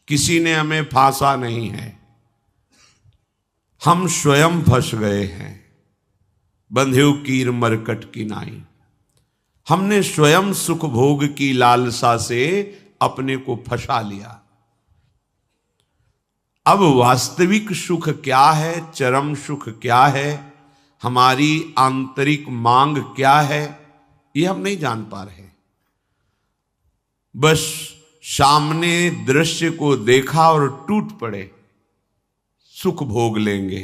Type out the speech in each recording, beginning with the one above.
किसी ने हमें फांसा नहीं है, हम स्वयं फंस गए हैं। बंधेउ कीर मरकट की नाई, हमने स्वयं सुख भोग की लालसा से अपने को फंसा लिया। अब वास्तविक सुख क्या है, चरम सुख क्या है, हमारी आंतरिक मांग क्या है, ये हम नहीं जान पा रहे। बस सामने दृश्य को देखा और टूट पड़े, सुख भोग लेंगे,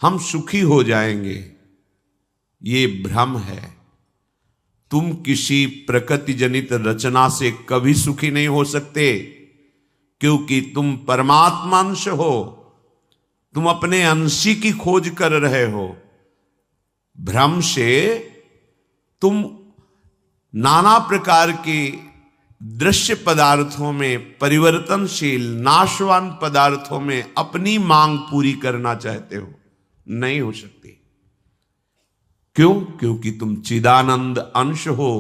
हम सुखी हो जाएंगे। ये भ्रम है। तुम किसी प्रकृति जनित रचना से कभी सुखी नहीं हो सकते, क्योंकि तुम परमात्मा अंश हो, तुम अपने अंशी की खोज कर रहे हो। भ्रम से तुम नाना प्रकार के दृश्य पदार्थों में, परिवर्तनशील नाशवान पदार्थों में अपनी मांग पूरी करना चाहते हो, नहीं हो सकती। क्यों? क्योंकि तुम चिदानंद अंश हो,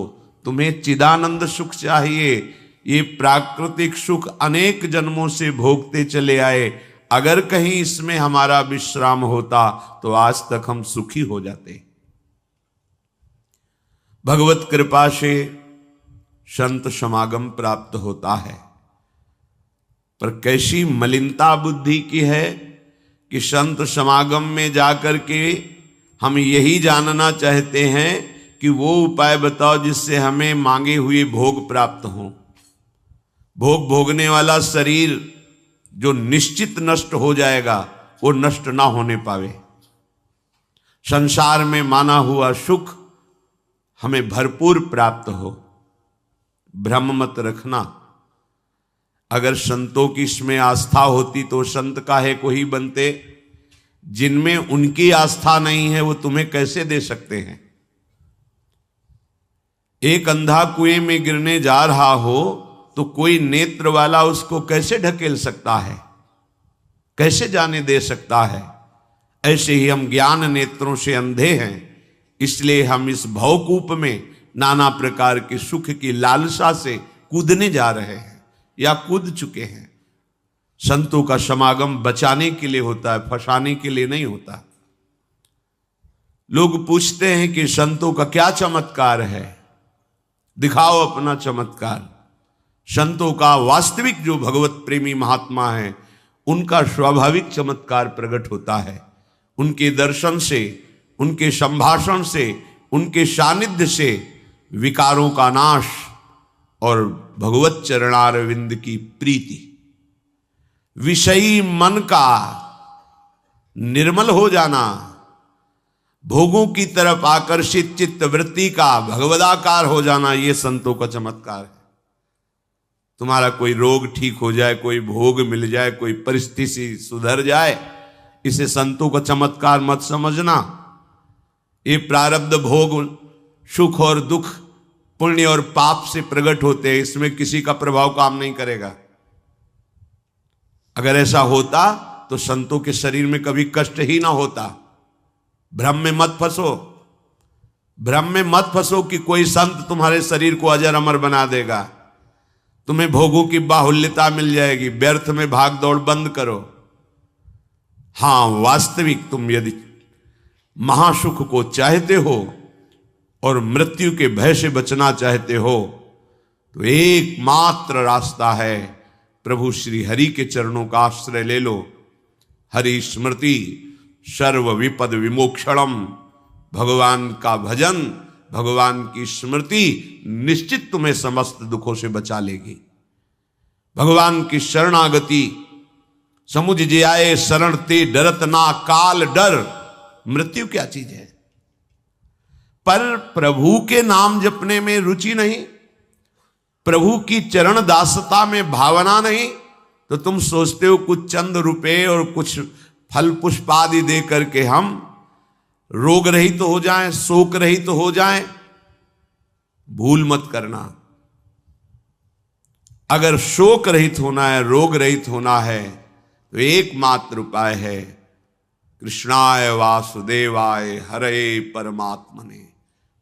तुम्हें चिदानंद सुख चाहिए। ये प्राकृतिक सुख अनेक जन्मों से भोगते चले आए, अगर कहीं इसमें हमारा विश्राम होता तो आज तक हम सुखी हो जाते। भगवत कृपा से संत समागम प्राप्त होता है, पर कैसी मलिनता बुद्धि की है कि संत समागम में जाकर के हम यही जानना चाहते हैं कि वो उपाय बताओ जिससे हमें मांगे हुए भोग प्राप्त हों। भोग भोगने वाला शरीर जो निश्चित नष्ट हो जाएगा, वो नष्ट ना होने पावे। संसार में माना हुआ सुख हमें भरपूर प्राप्त हो। भ्रम मत रखना। अगर संतों की इसमें आस्था होती तो संत काहे को ही बनते। जिनमें उनकी आस्था नहीं है वो तुम्हें कैसे दे सकते हैं। एक अंधा कुएं में गिरने जा रहा हो तो कोई नेत्र वाला उसको कैसे ढकेल सकता है, कैसे जाने दे सकता है। ऐसे ही हम ज्ञान नेत्रों से अंधे हैं, इसलिए हम इस भवकूप में नाना प्रकार के सुख की लालसा से कूदने जा रहे हैं या कूद चुके हैं। संतों का समागम बचाने के लिए होता है, फंसाने के लिए नहीं होता। लोग पूछते हैं कि संतों का क्या चमत्कार है, दिखाओ अपना चमत्कार। संतों का वास्तविक जो भगवत प्रेमी महात्मा है, उनका स्वाभाविक चमत्कार प्रकट होता है। उनके दर्शन से, उनके संभाषण से, उनके सानिध्य से विकारों का नाश और भगवत चरणारविंद की प्रीति, विषयी मन का निर्मल हो जाना, भोगों की तरफ आकर्षित चित्त वृत्ति का भगवदाकार हो जाना, ये संतों का चमत्कार है। तुम्हारा कोई रोग ठीक हो जाए, कोई भोग मिल जाए, कोई परिस्थिति सुधर जाए, इसे संतों का चमत्कार मत समझना। ये प्रारब्ध भोग सुख और दुख, पुण्य और पाप से प्रकट होते हैं, इसमें किसी का प्रभाव काम नहीं करेगा। अगर ऐसा होता तो संतों के शरीर में कभी कष्ट ही ना होता। भ्रम में मत फंसो, भ्रम में मत फंसो कि कोई संत तुम्हारे शरीर को अजर अमर बना देगा, तुम्हें भोगों की बाहुल्यता मिल जाएगी। व्यर्थ में भाग दौड़ बंद करो। हां, वास्तविक तुम यदि महासुख को चाहते हो और मृत्यु के भय से बचना चाहते हो तो एकमात्र रास्ता है प्रभु श्री हरि के चरणों का आश्रय ले लो। हरि स्मृति सर्व विपद विमोक्षणम। भगवान का भजन, भगवान की स्मृति निश्चित तुम्हें समस्त दुखों से बचा लेगी। भगवान की शरणागति, समुझ जे आए शरण ते डरत ना काल डर। मृत्यु क्या चीज है? पर प्रभु के नाम जपने में रुचि नहीं, प्रभु की चरण दासता में भावना नहीं, तो तुम सोचते हो कुछ चंद रुपए और कुछ फल पुष्प आदि दे करके हम रोग रहित तो हो जाएं, शोक रहित तो हो जाएं। भूल मत करना। अगर शोक रहित होना है, रोग रहित होना है, तो एकमात्र उपाय है कृष्णाय वासुदेवाय हरे परमात्मने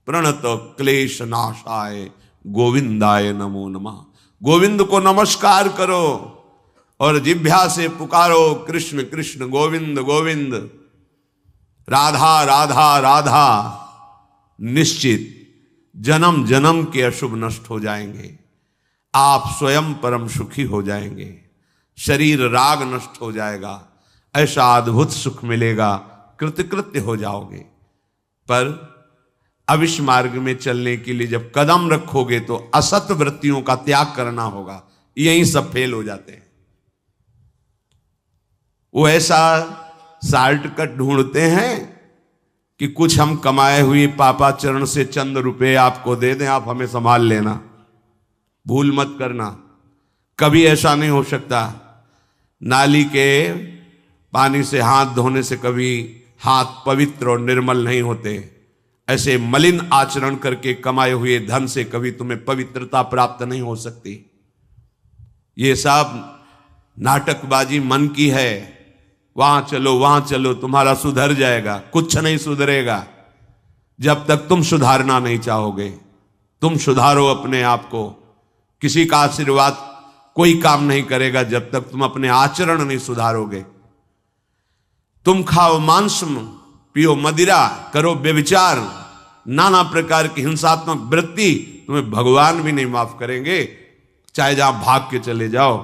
प्रणत क्लेश नाशाय गोविंदाय नमो नमः। गोविंद को नमस्कार करो और जिह्वा से पुकारो कृष्ण कृष्ण गोविंद गोविंद, राधा राधा राधा। निश्चित जन्म जन्म के अशुभ नष्ट हो जाएंगे, आप स्वयं परम सुखी हो जाएंगे, शरीर राग नष्ट हो जाएगा, ऐसा अद्भुत सुख मिलेगा, कृतकृत्य हो जाओगे। पर अब इस मार्ग में चलने के लिए जब कदम रखोगे तो असत वृत्तियों का त्याग करना होगा। यहीं सब फेल हो जाते हैं। वो ऐसा शॉर्टकट ढूंढते हैं कि कुछ हम कमाए हुए पापाचरण से चंद रुपए आपको दे दें, आप हमें संभाल लेना, भूल मत करना। कभी ऐसा नहीं हो सकता। नाली के पानी से हाथ धोने से कभी हाथ पवित्र और निर्मल नहीं होते। ऐसे मलिन आचरण करके कमाए हुए धन से कभी तुम्हें पवित्रता प्राप्त नहीं हो सकती। ये सब नाटकबाजी मन की है। वहां चलो तुम्हारा सुधर जाएगा, कुछ नहीं सुधरेगा जब तक तुम सुधारना नहीं चाहोगे। तुम सुधारो अपने आप को। किसी का आशीर्वाद कोई काम नहीं करेगा जब तक तुम अपने आचरण नहीं सुधारोगे। तुम खाओ मांस, पियो मदिरा, करो व्यभिचार, नाना प्रकार की हिंसात्मक वृत्ति, तुम्हें भगवान भी नहीं माफ करेंगे, चाहे जहां भाग के चले जाओ।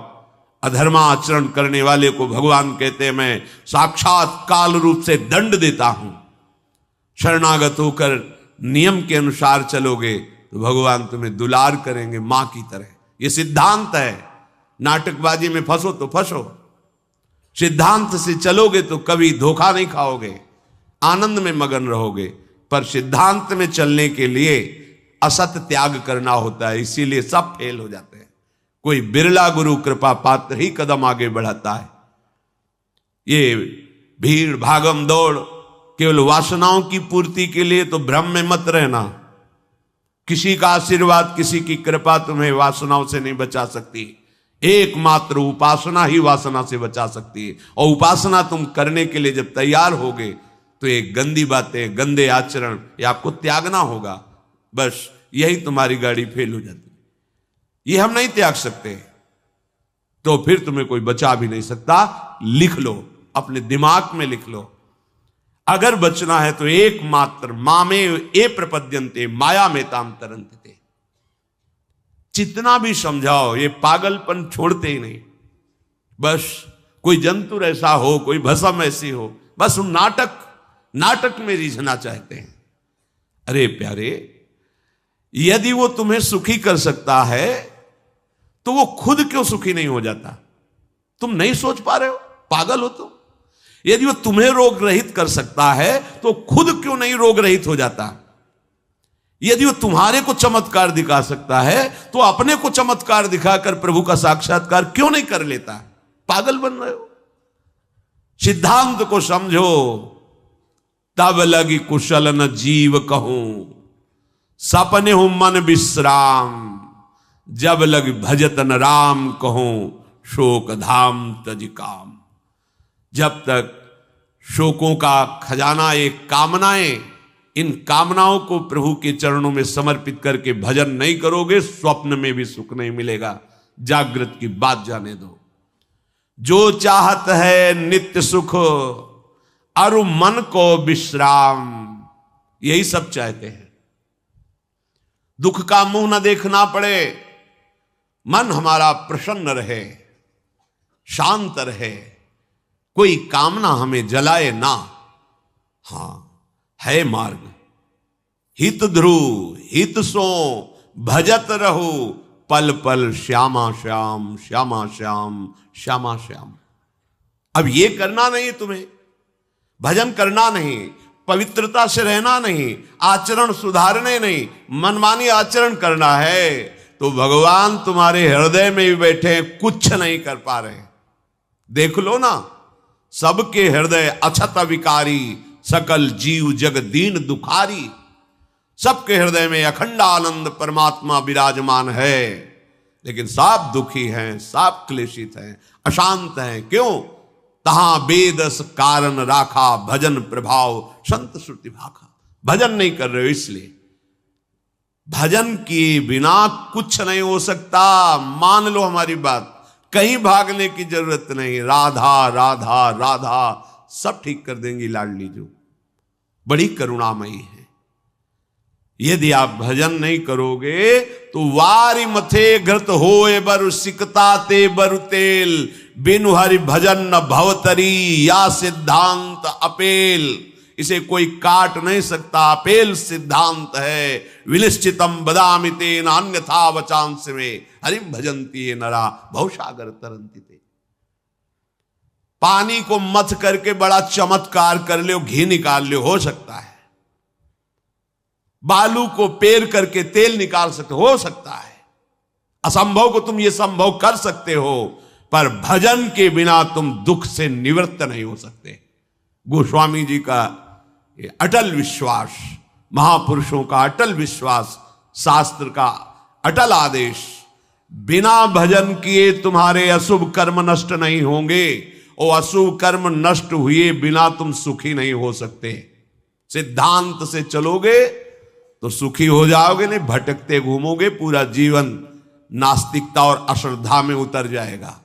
अधर्मा आचरण करने वाले को भगवान कहते हैं मैं साक्षात काल रूप से दंड देता हूं। शरणागत होकर नियम के अनुसार चलोगे तो भगवान तुम्हें दुलार करेंगे मां की तरह। यह सिद्धांत है। नाटकबाजी में फंसो तो फंसो, सिद्धांत से चलोगे तो कभी धोखा नहीं खाओगे, आनंद में मगन रहोगे। पर सिद्धांत में चलने के लिए असत त्याग करना होता है, इसीलिए सब फेल हो जाते हैं। कोई बिरला गुरु कृपा पात्र ही कदम आगे बढ़ाता है। ये भीड़ भागम दौड़ केवल वासनाओं की पूर्ति के लिए तो भ्रम में मत रहना। किसी का आशीर्वाद, किसी की कृपा तुम्हें वासनाओं से नहीं बचा सकती। एकमात्र उपासना ही वासना से बचा सकती है। और उपासना तुम करने के लिए जब तैयार होगे तो ये गंदी बातें, गंदे आचरण ये आपको त्यागना होगा। बस यही तुम्हारी गाड़ी फेल हो जाती है। ये हम नहीं त्याग सकते तो फिर तुम्हें कोई बचा भी नहीं सकता। लिख लो, अपने दिमाग में लिख लो। अगर बचना है तो एकमात्र मामे ए प्रपद्यन्ते माया में ताम तरंते। जितना भी समझाओ ये पागलपन छोड़ते ही नहीं। बस कोई जंतुर ऐसा हो, कोई भस्म ऐसी हो, बस हम नाटक में रिझना चाहते हैं। अरे प्यारे, यदि वो तुम्हें सुखी कर सकता है तो वो खुद क्यों सुखी नहीं हो जाता? तुम नहीं सोच पा रहे हो? पागल हो तुम? यदि वो तुम्हें रोग रहित कर सकता है तो खुद क्यों नहीं रोग रहित हो जाता? यदि वो तुम्हारे को चमत्कार दिखा सकता है तो अपने को चमत्कार दिखाकर प्रभु का साक्षात्कार क्यों नहीं कर लेता? पागल बन रहे हो। सिद्धांत को समझो। तब लगी कुशल न जीव कहूं, सपने हूं मन विश्राम। जब लग भजत न राम कहूं, शोक धाम तज काम। जब तक शोकों का खजाना एक कामनाएं, इन कामनाओं को प्रभु के चरणों में समर्पित करके भजन नहीं करोगे, स्वप्न में भी सुख नहीं मिलेगा। जागृत की बात जाने दो। जो चाहत है नित्य सुख, अरु मन को विश्राम। यही सब चाहते हैं। दुख का मुंह न देखना पड़े, मन हमारा प्रसन्न रहे, शांत रहे, कोई कामना हमें जलाए ना। हां, है मार्ग। हित ध्रुव हित सो भजत रहो, पल पल श्यामा श्याम श्यामा श्याम श्यामा श्याम। अब ये करना नहीं तुम्हें, भजन करना नहीं, पवित्रता से रहना नहीं, आचरण सुधारने नहीं, मनमानी आचरण करना है तो भगवान तुम्हारे हृदय में भी बैठे, कुछ नहीं कर पा रहे। देख लो ना, सबके हृदय अछत विकारी, सकल जीव जग दीन दुखारी। सबके हृदय में अखंड आनंद परमात्मा विराजमान है, लेकिन सब दुखी हैं, सब क्लेशित हैं, अशांत हैं। क्यों? तहां बेदस कारण राखा, भजन प्रभाव संत श्रुति भाखा। भजन नहीं कर रहे हो इसलिए। भजन किए बिना कुछ नहीं हो सकता। मान लो हमारी बात, कहीं भागने की जरूरत नहीं। राधा राधा राधा सब ठीक कर देंगी लाडली जो, बड़ी करुणामयी है। यदि आप भजन नहीं करोगे तो वारी मथे घृत होए बरु सिकता ते बरु तेल, बिनु हरि भजन न भवतरी या सिद्धांत अपेल। इसे कोई काट नहीं सकता, अपेल सिद्धांत है। विनिश्चितम बदामि तेन अन्यथा वचांस में, हरिम भजन्ति ये नरा भवसागर तरन्ति ते। पानी को मथ करके बड़ा चमत्कार कर लो, घी निकाल लो, हो सकता है। बालू को पेर करके तेल निकाल सकते, हो सकता है। असंभव को तुम ये संभव कर सकते हो, पर भजन के बिना तुम दुख से निवृत्त नहीं हो सकते। गोस्वामी जी का ये अटल विश्वास, महापुरुषों का अटल विश्वास, शास्त्र का अटल आदेश, बिना भजन किए तुम्हारे अशुभ कर्म नष्ट नहीं होंगे, और अशुभ कर्म नष्ट हुए बिना तुम सुखी नहीं हो सकते। सिद्धांत से चलोगे तो सुखी हो जाओगे, नहीं भटकते घूमोगे, पूरा जीवन नास्तिकता और अश्रद्धा में उतर जाएगा।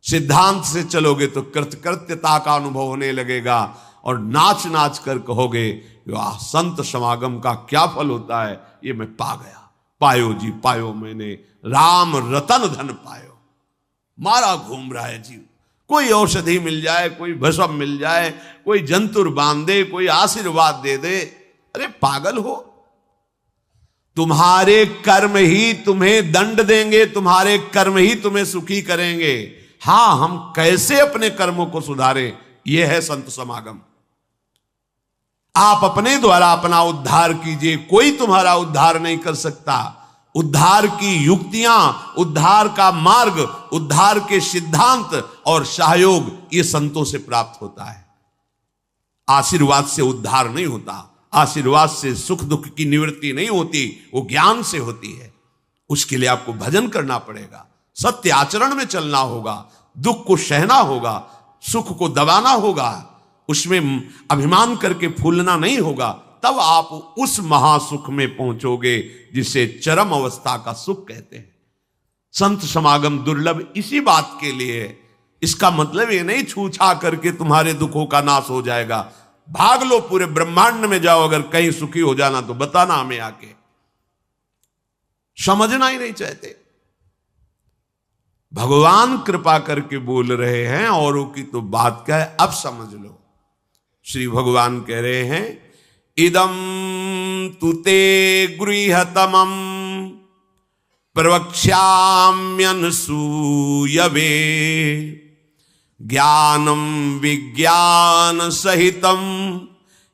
सिद्धांत से चलोगे तो कृतकृत्यता का अनुभव होने लगेगा, और नाच नाच कर कहोगे वाह, संत समागम का क्या फल होता है, ये मैं पा गया। पायो जी पायो मैंने, राम रतन धन पायो। मारा घूम रहा है जीव, कोई औषधि मिल जाए, कोई भस्म मिल जाए, कोई जंतुर बांध दे, कोई आशीर्वाद दे दे। अरे पागल हो, तुम्हारे कर्म ही तुम्हें दंड देंगे, तुम्हारे कर्म ही तुम्हें सुखी करेंगे। हां, हम कैसे अपने कर्मों को सुधारें, यह है संत समागम। आप अपने द्वारा अपना उद्धार कीजिए, कोई तुम्हारा उद्धार नहीं कर सकता। उद्धार की युक्तियां, उद्धार का मार्ग, उद्धार के सिद्धांत और सहयोग ये संतों से प्राप्त होता है। आशीर्वाद से उद्धार नहीं होता, आशीर्वाद से सुख दुख की निवृत्ति नहीं होती, वो ज्ञान से होती है। उसके लिए आपको भजन करना पड़ेगा, सत्य आचरण में चलना होगा, दुख को सहना होगा, सुख को दबाना होगा, उसमें अभिमान करके फूलना नहीं होगा। तब आप उस महासुख में पहुंचोगे जिसे चरम अवस्था का सुख कहते हैं। संत समागम दुर्लभ इसी बात के लिए है। इसका मतलब ये नहीं छूछा करके तुम्हारे दुखों का नाश हो जाएगा। भाग लो, पूरे ब्रह्मांड में जाओ, अगर कहीं सुखी हो जाना तो बताना हमें आके। समझना ही नहीं चाहते। भगवान कृपा करके बोल रहे हैं, औरों की तो बात क्या है, अब समझ लो। श्री भगवान कह रहे हैं, इदम तुते गृहतमं प्रवक्ष्याम्यनसूयवे, ज्ञानम विज्ञान सहितम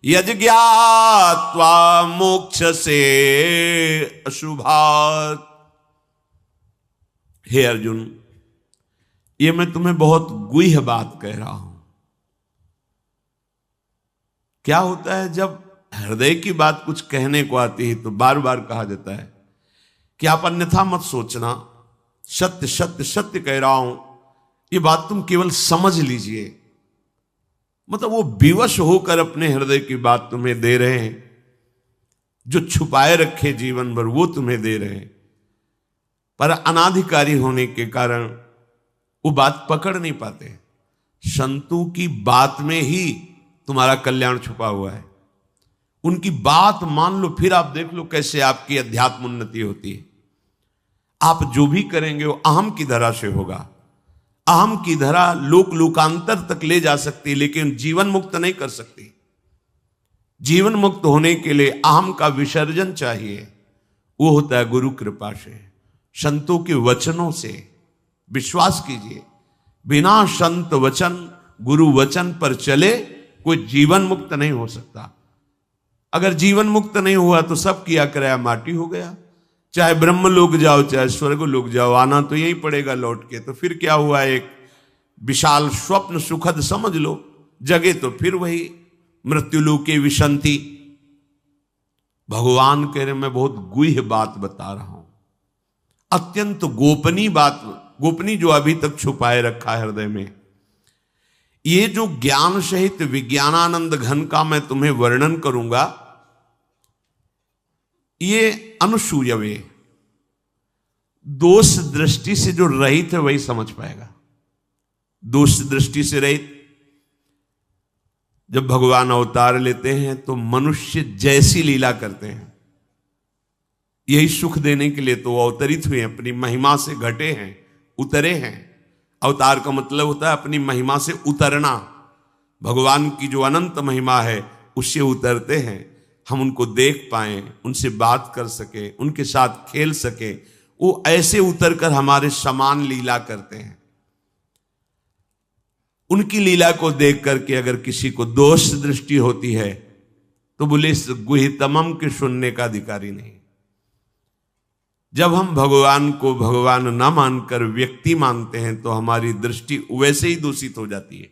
यज्ञात्वा मोक्ष से अशुभात्। हे अर्जुन, ये मैं तुम्हें बहुत गुह्य बात कह रहा हूं। क्या होता है जब हृदय की बात कुछ कहने को आती है तो बार बार कहा जाता है कि आप अन्यथा मत सोचना, सत्य सत्य सत्य कह रहा हूं, ये बात तुम केवल समझ लीजिए। मतलब वो विवश होकर अपने हृदय की बात तुम्हें दे रहे हैं, जो छुपाए रखे जीवन भर वो तुम्हें दे रहे हैं, पर अनाधिकारी होने के कारण वो बात पकड़ नहीं पाते। संतों की बात में ही तुम्हारा कल्याण छुपा हुआ है। उनकी बात मान लो, फिर आप देख लो कैसे आपकी अध्यात्म उन्नति होती है। आप जो भी करेंगे वो अहम की धरा से होगा। अहम की धरा लोक लोकांतर तक ले जा सकती, लेकिन जीवन मुक्त नहीं कर सकती। जीवन मुक्त होने के लिए अहम का विसर्जन चाहिए। वो होता है गुरु कृपा से, संतों के वचनों से। विश्वास कीजिए, बिना संत वचन, गुरु वचन पर चले कोई जीवन मुक्त नहीं हो सकता। अगर जीवन मुक्त नहीं हुआ तो सब किया कराया माटी हो गया। चाहे ब्रह्म लोक जाओ, चाहे स्वर्ग लोक जाओ, आना तो यही पड़ेगा लौट के। तो फिर क्या हुआ, एक विशाल स्वप्न सुखद समझ लो, जगे तो फिर वही मृत्युलोके विशंति। भगवान कह रहे मैं बहुत गुह्य बात बता रहा हूं, अत्यंत गोपनीय बात, गोपनीय जो अभी तक छुपाए रखा है हृदय में। ये जो ज्ञान सहित विज्ञानानंद घन का मैं तुम्हें वर्णन करूंगा, ये अनुसूयवे, दोष दृष्टि से जो रहित है वही समझ पाएगा। दोष दृष्टि से रहित, जब भगवान अवतार लेते हैं तो मनुष्य जैसी लीला करते हैं, यही सुख देने के लिए तो अवतरित हुए, अपनी महिमा से घटे हैं, उतरे हैं। अवतार का मतलब होता है अपनी महिमा से उतरना। भगवान की जो अनंत महिमा है उससे उतरते हैं, हम उनको देख पाएं, उनसे बात कर सके, उनके साथ खेल सके, वो ऐसे उतरकर हमारे समान लीला करते हैं। उनकी लीला को देख करके अगर किसी को दोष दृष्टि होती है तो बोले इस गुहितमम के सुनने का अधिकारी नहीं। जब हम भगवान को भगवान न मानकर व्यक्ति मानते हैं तो हमारी दृष्टि वैसे ही दूषित हो जाती है।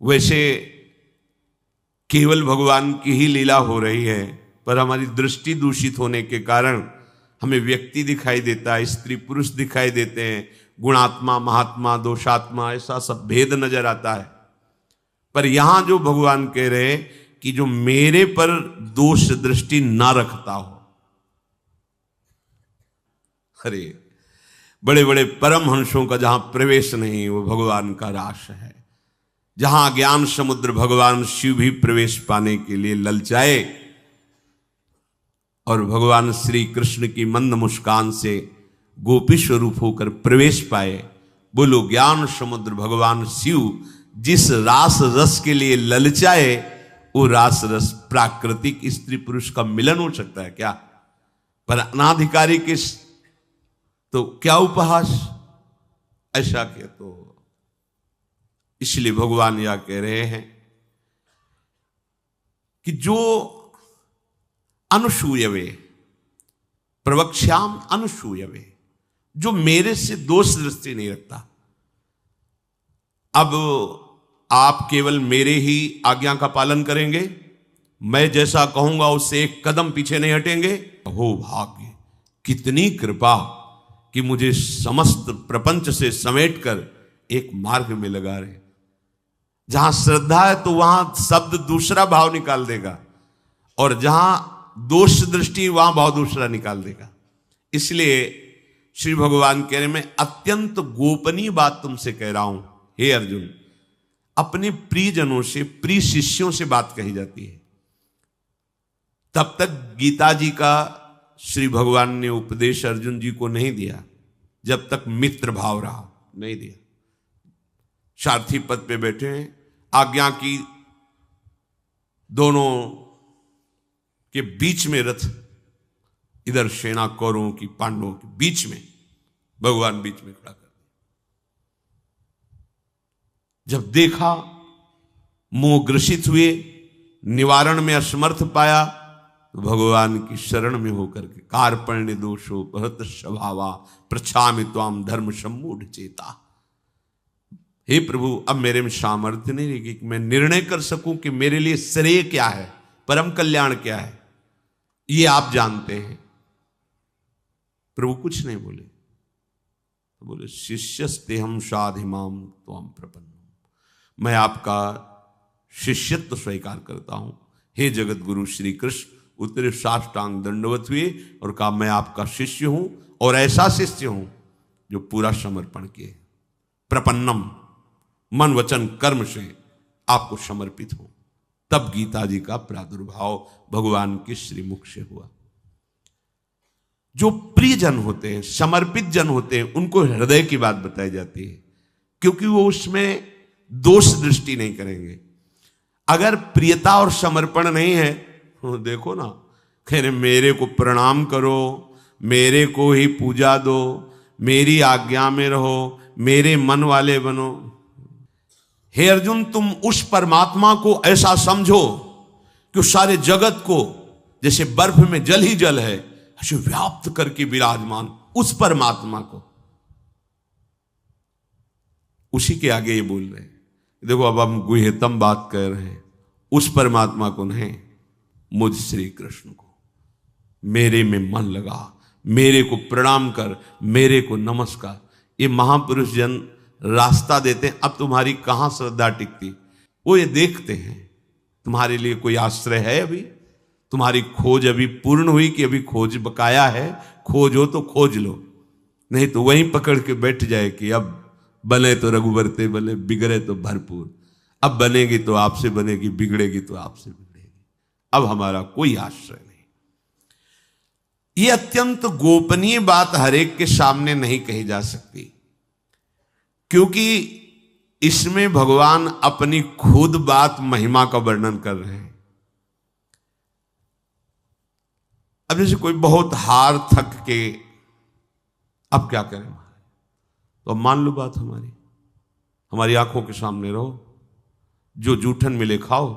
वैसे केवल भगवान की ही लीला हो रही है, पर हमारी दृष्टि दूषित होने के कारण हमें व्यक्ति दिखाई देता है, स्त्री पुरुष दिखाई देते हैं, गुणात्मा महात्मा दोषात्मा ऐसा सब भेद नजर आता है। पर यहां जो भगवान कह रहे कि जो मेरे पर दोष दृष्टि ना रखता हो, अरे बड़े बड़े परमहंसों का जहां प्रवेश नहीं वो भगवान का रास है। जहां ज्ञान समुद्र भगवान शिव भी प्रवेश पाने के लिए ललचाए और भगवान श्री कृष्ण की मंद मुस्कान से गोपी स्वरूप होकर प्रवेश पाए। बोलो ज्ञान समुद्र भगवान शिव जिस रास रस के लिए ललचाए, वो रास रस प्राकृतिक स्त्री पुरुष का मिलन हो सकता है क्या? पर अनाधिकारी के तो क्या उपहास, ऐसा के तो इसलिए भगवान यह कह रहे हैं कि जो अनुसूयवे प्रवक्ष्याम अनुसूयवे, जो मेरे से दोष दृष्टि नहीं रखता। अब आप केवल मेरे ही आज्ञा का पालन करेंगे, मैं जैसा कहूंगा उससे एक कदम पीछे नहीं हटेंगे। हो भाग्य, कितनी कृपा कि मुझे समस्त प्रपंच से समेटकर एक मार्ग में लगा रहे। जहां श्रद्धा है तो वहां शब्द दूसरा भाव निकाल देगा, और जहां दोष दृष्टि वहां भाव दूसरा निकाल देगा। इसलिए श्री भगवान कह रहे मैं अत्यंत गोपनीय बात तुमसे कह रहा हूं हे अर्जुन। अपने प्रियजनों से, प्रिय शिष्यों से बात कही जाती है। तब तक गीता जी का श्री भगवान ने उपदेश अर्जुन जी को नहीं दिया जब तक मित्र भाव रहा, नहीं दिया। सारथी पद पे बैठे हैं, आज्ञा की दोनों के बीच में रथ, इधर सेना कौरवों की पांडवों के बीच में, भगवान बीच में खड़ा कर दिया। जब देखा मोह ग्रसित हुए, निवारण में असमर्थ पाया, तो भगवान की शरण में होकर के कार्पण्य दोषो बहुत स्वभावा प्रछामि त्वाम धर्म सम्मूढ़ चेता। हे प्रभु, अब मेरे में सामर्थ्य नहीं रहेगी कि मैं निर्णय कर सकूं कि मेरे लिए श्रेय क्या है, परम कल्याण क्या है, ये आप जानते हैं। प्रभु कुछ नहीं बोले, तो बोले शिष्यस्तेहम साधिमाम त्वाम प्रपन्नम, मैं आपका शिष्यत्व स्वीकार करता हूं। हे जगत गुरु श्री कृष्ण उतरे साष्टांग दंडवत हुए और कहा मैं आपका शिष्य हूं, और ऐसा शिष्य हूं जो पूरा समर्पण किए, प्रपन्नम, मन वचन कर्म से आपको समर्पित हूं। तब गीता जी का प्रादुर्भाव भगवान के श्रीमुख से हुआ। जो प्रिय जन होते हैं, समर्पित जन होते हैं, उनको हृदय की बात बताई जाती है, क्योंकि वो उसमें दोष दृष्टि नहीं करेंगे। अगर प्रियता और समर्पण नहीं है, देखो ना, कह रहे मेरे को प्रणाम करो, मेरे को ही पूजा दो, मेरी आज्ञा में रहो, मेरे मन वाले बनो। हे अर्जुन, तुम उस परमात्मा को ऐसा समझो कि उस सारे जगत को जैसे बर्फ में जल ही जल है ऐसे व्याप्त करके विराजमान उस परमात्मा को, उसी के आगे ये बोल रहे हैं। देखो अब हम गुह्यतम बात कर रहे हैं, उस परमात्मा को नहीं, मुझ श्री कृष्ण को। मेरे में मन लगा, मेरे को प्रणाम कर, मेरे को नमस्कार। ये महापुरुष जन रास्ता देते हैं। अब तुम्हारी कहां श्रद्धा टिकती, वो ये देखते हैं तुम्हारे लिए कोई आश्रय है अभी, तुम्हारी खोज अभी पूर्ण हुई कि अभी खोज बकाया है? खोज हो तो खोज लो, नहीं तो वहीं पकड़ के बैठ जाए कि अब बने तो रघुवर ते बने, बिगड़े तो भरपूर। अब बनेगी तो आपसे बनेगी, बिगड़ेगी तो आपसे बिगड़ेगी, अब हमारा कोई आश्रय नहीं। ये अत्यंत गोपनीय बात हर एक के सामने नहीं कही जा सकती, क्योंकि इसमें भगवान अपनी खुद बात महिमा का वर्णन कर रहे हैं। अब जैसे कोई बहुत हार थक के अब क्या करें, तो अब मान लो बात हमारी आंखों के सामने रहो, जो जूठन मिले खाओ,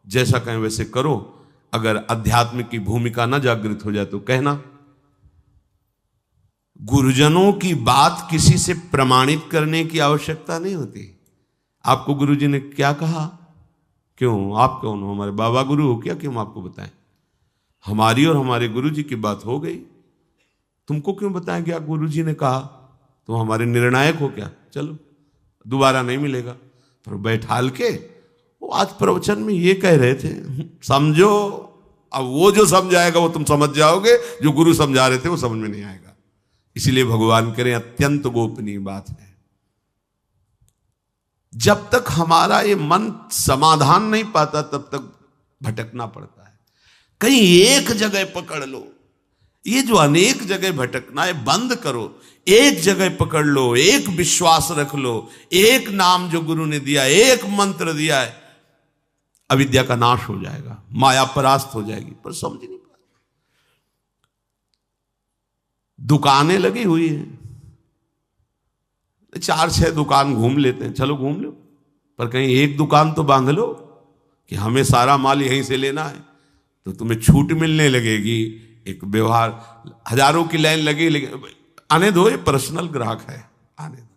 जैसा कहें वैसे करो। अगर अध्यात्म की भूमिका न जागृत हो जाए तो कहना। गुरुजनों की बात किसी से प्रमाणित करने की आवश्यकता नहीं होती। आपको गुरुजी ने क्या कहा, क्यों आप कौन हो, हमारे बाबा गुरु हो क्या कि हम आपको बताएं? हमारी और हमारे गुरुजी की बात हो गई, तुमको क्यों बताएं क्या गुरुजी ने कहा? तुम हमारे निर्णायक हो क्या? चलो दोबारा नहीं मिलेगा। पर बैठाल के वो आज प्रवचन में ये कह रहे थे, समझो। अब वो जो समझाएगा वो तुम समझ जाओगे, जो गुरु समझा रहे थे वो समझ में नहीं आएगा। इसलिए भगवान करें अत्यंत गोपनीय बात है। जब तक हमारा ये मन समाधान नहीं पाता तब तक भटकना पड़ता है। कहीं एक जगह पकड़ लो, ये जो अनेक जगह भटकना है बंद करो, एक जगह पकड़ लो, एक विश्वास रख लो, एक नाम जो गुरु ने दिया, एक मंत्र दिया है, अविद्या का नाश हो जाएगा, माया परास्त हो जाएगी। पर समझ नहीं पाते। दुकानें लगी हुई हैं, 4-6 दुकान घूम लेते हैं, चलो घूम लो, पर कहीं एक दुकान तो बांध लो कि हमें सारा माल यहीं से लेना है, तो तुम्हें छूट मिलने लगेगी। एक व्यवहार, हजारों की लाइन लगी, लेकिन आने दो, ये पर्सनल ग्राहक है, आने दो।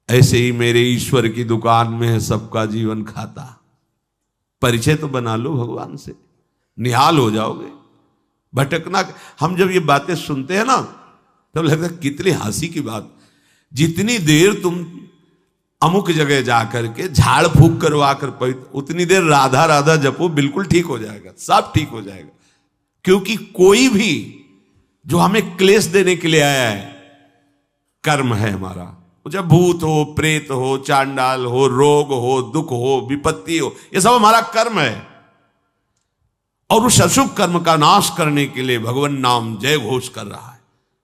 ऐसे ही मेरे ईश्वर की दुकान में है सबका जीवन खाता। परिचय तो बना लो भगवान से, निहाल हो जाओगे। भटकना, हम जब ये बातें सुनते हैं ना तब लगता है कितनी हंसी की बात। जितनी देर तुम अमुक जगह जाकर के झाड़ फूक करवा कर उतनी देर राधा राधा जपो, बिल्कुल ठीक हो जाएगा, सब ठीक हो जाएगा। क्योंकि कोई भी जो हमें क्लेश देने के लिए आया है, कर्म है हमारा। चाहे भूत हो, प्रेत हो, चांडाल हो, रोग हो, दुख हो, विपत्ति हो, ये सब हमारा कर्म है। और उस अशुभ कर्म का नाश करने के लिए भगवान नाम जय घोष कर रहा है।